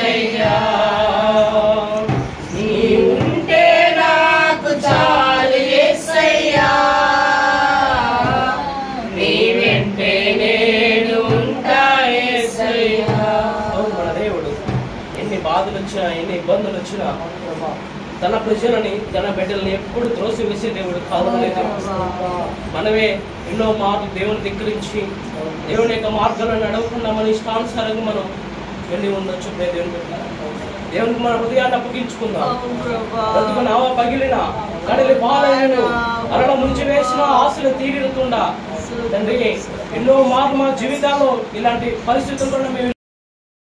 యేసయ్యా నీవుంటే నాకు చాలు యేసయ్యా నీ వెంటే నేను ఉంటా యేసయ్యా. మన దేవుడు ఎన్ని బాధలు వచ్చినా ఎన్ని ఇబ్బందులు వచ్చినా తన ప్రజలని తన బిడ్డల్ని ఎప్పుడు త్రోసి వేసే దేవుడు కావలేదు. మనమే ఎన్నో మార్లు దేవుని ధిక్కరించి దేవుని యొక్క మార్గాలను నడవకుండా మన ఇష్టానుసారంగా మనం వెళ్ళి ఉండొచ్చు. దేవునికి మన హృదయాన్ని అప్పగించుకుందాం. బ్రతుకునావా పగిలిన కడలి పాలైన అరడ ముంచి వేసిన ఆశలు తీరుతుండా తండ్రి ఎన్నో మార్లు మన జీవితాల్లో ఇలాంటి పరిస్థితులు కూడా మేము